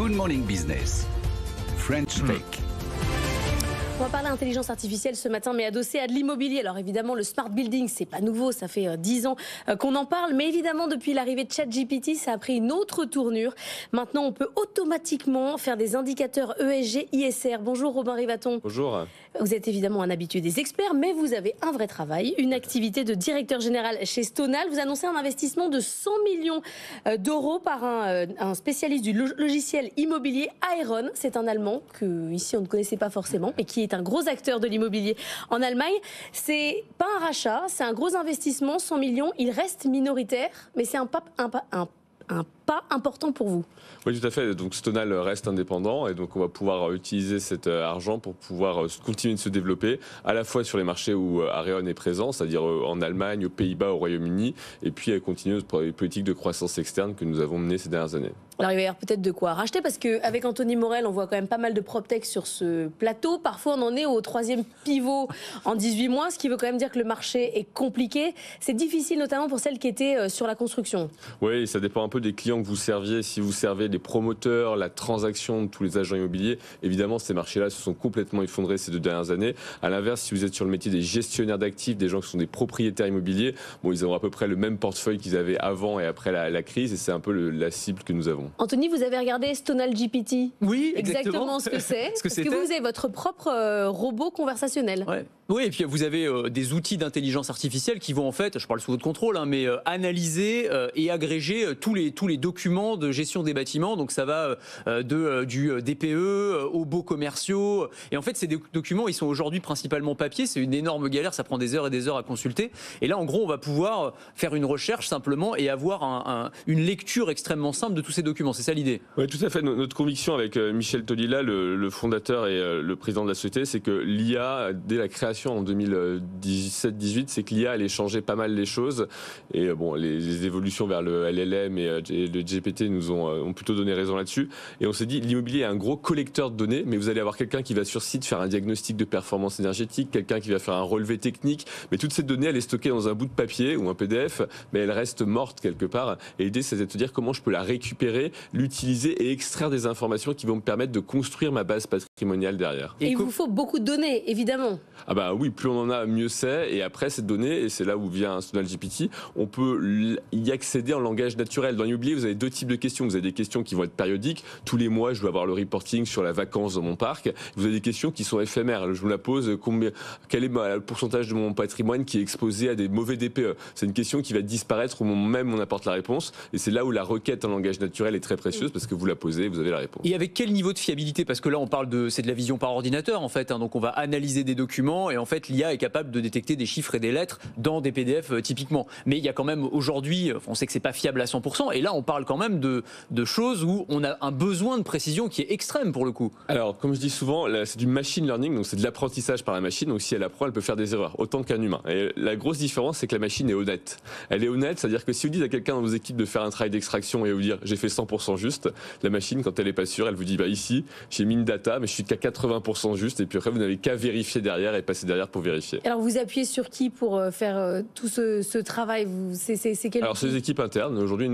Good Morning Business, French Tech. On va parler d'intelligence artificielle ce matin, mais adossé à de l'immobilier. Alors évidemment, le smart building, c'est pas nouveau, ça fait 10 ans qu'on en parle. Mais évidemment, depuis l'arrivée de ChatGPT, ça a pris une autre tournure. Maintenant, on peut automatiquement faire des indicateurs ESG, ISR. Bonjour Robin Rivaton. Bonjour. Vous êtes évidemment un habitué des experts, mais vous avez un vrai travail, une activité de directeur général chez Stonal. Vous annoncez un investissement de 100 millions d'euros par un spécialiste du logiciel immobilier, Aeron. C'est un Allemand que ici on ne connaissait pas forcément, mais qui est un gros acteur de l'immobilier en Allemagne. C'est pas un rachat, c'est un gros investissement, 100 millions. Il reste minoritaire, mais c'est un pas important pour vous. Oui, tout à fait. Donc Stonal reste indépendant et donc on va pouvoir utiliser cet argent pour pouvoir continuer de se développer à la fois sur les marchés où Aeron est présent, c'est-à-dire en Allemagne, aux Pays-Bas, au Royaume-Uni, et puis continuer notre politique de croissance externe que nous avons menée ces dernières années. Alors il va y avoir peut-être de quoi racheter parce qu'avec Anthony Morel, on voit quand même pas mal de PropTech sur ce plateau. Parfois, on en est au 3e pivot en 18 mois, ce qui veut quand même dire que le marché est compliqué. C'est difficile notamment pour celles qui étaient sur la construction. Oui, ça dépend un peu des clients que vous serviez. Si vous servez les promoteurs, la transaction de tous les agents immobiliers, évidemment, ces marchés-là se sont complètement effondrés ces 2 dernières années. À l'inverse, si vous êtes sur le métier des gestionnaires d'actifs, des gens qui sont des propriétaires immobiliers, bon, ils ont à peu près le même portefeuille qu'ils avaient avant et après la crise, et c'est un peu la cible que nous avons. Anthony, vous avez regardé Stonal GPT? Oui, exactement ce que c'est. Parce que vous avez votre propre robot conversationnel. Ouais. Oui, et puis vous avez des outils d'intelligence artificielle qui vont en fait, je parle sous votre contrôle, mais analyser et agréger tous les documents de gestion des bâtiments. Donc ça va du DPE aux baux commerciaux. Et en fait, ces documents, ils sont aujourd'hui principalement papier. C'est une énorme galère, ça prend des heures et des heures à consulter. Et là, en gros, on va pouvoir faire une recherche simplement et avoir une lecture extrêmement simple de tous ces documents. C'est ça l'idée. Oui, tout à fait. Notre conviction avec Michel Tolila, le fondateur et le président de la société, c'est que l'IA, dès la création en 2017-18, c'est que l'IA allait changer pas mal les choses. Et bon, les évolutions vers le LLM et le GPT nous ont plutôt donné raison là-dessus. Et on s'est dit, l'immobilier est un gros collecteur de données, mais vous allez avoir quelqu'un qui va sur site faire un diagnostic de performance énergétique, quelqu'un qui va faire un relevé technique. Mais toute cette donnée, elle est stockée dans un bout de papier ou un PDF, mais elle reste morte quelque part. Et l'idée, c'est de se dire comment je peux la récupérer, l'utiliser et extraire des informations qui vont me permettre de construire ma base patrimoniale derrière. Et il vous faut beaucoup de données, évidemment. Ah bah oui, plus on en a, mieux c'est. Et après, cette donnée, et c'est là où vient Stonal GPT, on peut y accéder en langage naturel. Dans l'immobilier, vous avez 2 types de questions. Vous avez des questions qui vont être périodiques. Tous les mois, je dois avoir le reporting sur la vacance dans mon parc. Vous avez des questions qui sont éphémères. Je vous la pose, quel est le pourcentage de mon patrimoine qui est exposé à des mauvais DPE? C'est une question qui va disparaître au moment même où on apporte la réponse. Et c'est là où la requête en langage naturel est très précieuse parce que vous la posez, vous avez la réponse. Et avec quel niveau de fiabilité? Parce que là, on parle c'est de la vision par ordinateur en fait. Donc on va analyser des documents et en fait l'IA est capable de détecter des chiffres et des lettres dans des PDF typiquement. Mais il y a quand même aujourd'hui, on sait que c'est pas fiable à 100%. Et là, on parle quand même de choses où on a un besoin de précision qui est extrême pour le coup. Alors, comme je dis souvent, c'est du machine learning, donc c'est de l'apprentissage par la machine. Donc si elle apprend, elle peut faire des erreurs autant qu'un humain. Et la grosse différence, c'est que la machine est honnête. Elle est honnête, c'est-à-dire que si vous dites à quelqu'un dans vos équipes de faire un travail d'extraction et vous dire j'ai fait 100% juste, la machine, quand elle est pas sûre, elle vous dit bah ici j'ai mis une data, mais je suis qu'à 80% juste. Et puis après, vous n'avez qu'à vérifier derrière et passer derrière pour vérifier. Alors vous appuyez sur qui pour faire tout ce travail? C'est quel... Alors c'est des équipes internes. Aujourd'hui,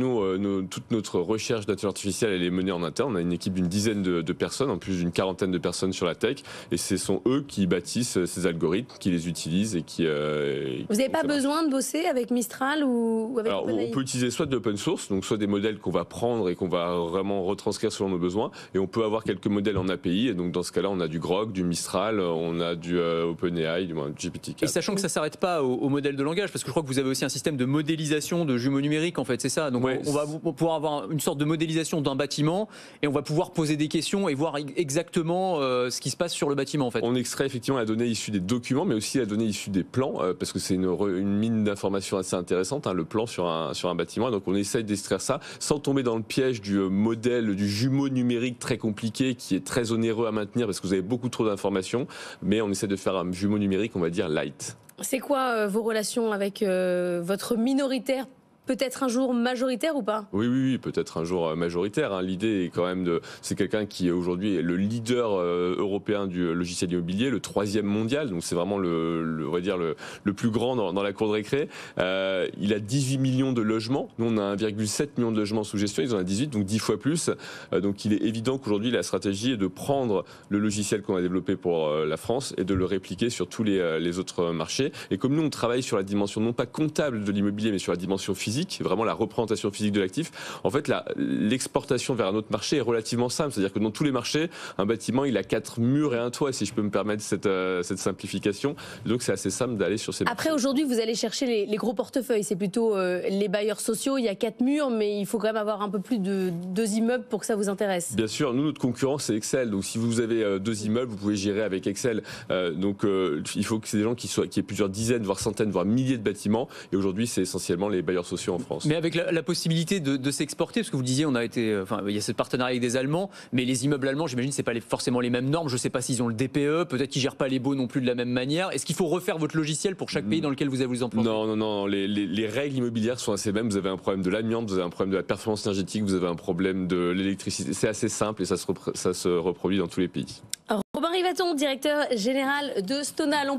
toute notre recherche d'intelligence artificielle, elle est menée en interne. On a une équipe d'une dizaine de personnes, en plus d'une quarantaine de personnes sur la tech. Et ce sont eux qui bâtissent ces algorithmes, qui les utilisent et qui... Vous n'avez pas besoin de bosser avec Mistral ou avec Alors, on peut utiliser soit de l'open source, donc soit des modèles qu'on va prendre et qu'on va vraiment retranscrire selon nos besoins. Et on peut avoir quelques modèles en API. Et donc dans ce cas-là, on a du Grok, du Mistral, on a du OpenAI, du GPT-4. Et sachant que ça ne s'arrête pas au modèle de langage, parce que je crois que vous avez aussi un système de modélisation de jumeaux numériques, en fait, c'est ça. Donc ouais, on va pouvoir avoir une sorte de modélisation d'un bâtiment et on va pouvoir poser des questions et voir exactement ce qui se passe sur le bâtiment, en fait. On extrait effectivement la donnée issue des documents, mais aussi la donnée issue des plans, parce que c'est une mine d'informations assez intéressante, le plan sur un bâtiment. Donc on essaye d'extraire ça sans tomber dans le piège du modèle, du jumeau numérique très compliqué, qui est très onéreux à maintenir parce que vous avez beaucoup trop d'informations, mais on essaie de faire un jumeau numérique, on va dire light. C'est quoi vos relations avec votre minoritaire peut-être un jour majoritaire ou pas? Oui, peut-être un jour majoritaire. Hein. L'idée est quand même c'est quelqu'un qui aujourd'hui est le leader européen du logiciel immobilier, le 3e mondial. Donc c'est vraiment on va dire le plus grand dans la cour de récré. Il a 18 millions de logements. Nous, on a 1,7 million de logements sous gestion. Ils en ont 18, donc 10 fois plus. Donc il est évident qu'aujourd'hui, la stratégie est de prendre le logiciel qu'on a développé pour la France et de le répliquer sur tous les autres marchés. Et comme nous, on travaille sur la dimension non pas comptable de l'immobilier, mais sur la dimension physique, vraiment la représentation physique de l'actif, en fait, l'exportation vers un autre marché est relativement simple. C'est-à-dire que dans tous les marchés, un bâtiment, il a 4 murs et un toit, si je peux me permettre cette simplification. Donc c'est assez simple d'aller sur ces marchés. Après, aujourd'hui, vous allez chercher les gros portefeuilles. C'est plutôt les bailleurs sociaux. Il y a 4 murs, mais il faut quand même avoir un peu plus de 2 immeubles pour que ça vous intéresse. Bien sûr, nous, notre concurrent, c'est Excel. Donc si vous avez 2 immeubles, vous pouvez gérer avec Excel. Il faut que c'est des gens qui aient plusieurs dizaines, voire centaines, voire milliers de bâtiments. Et aujourd'hui, c'est essentiellement les bailleurs sociaux en France. Mais avec la possibilité de s'exporter, parce que vous disiez, il y a ce partenariat avec des Allemands, mais les immeubles allemands, j'imagine, c'est pas forcément les mêmes normes. Je sais pas s'ils ont le DPE, peut-être qu'ils gèrent pas les baux non plus de la même manière. Est-ce qu'il faut refaire votre logiciel pour chaque pays dans lequel vous allez vous implanter? Non. Les règles immobilières sont assez mêmes. Vous avez un problème de l'amiante, vous avez un problème de la performance énergétique, vous avez un problème de l'électricité. C'est assez simple et ça se reproduit dans tous les pays. Robin Rivaton, directeur général de Stonal.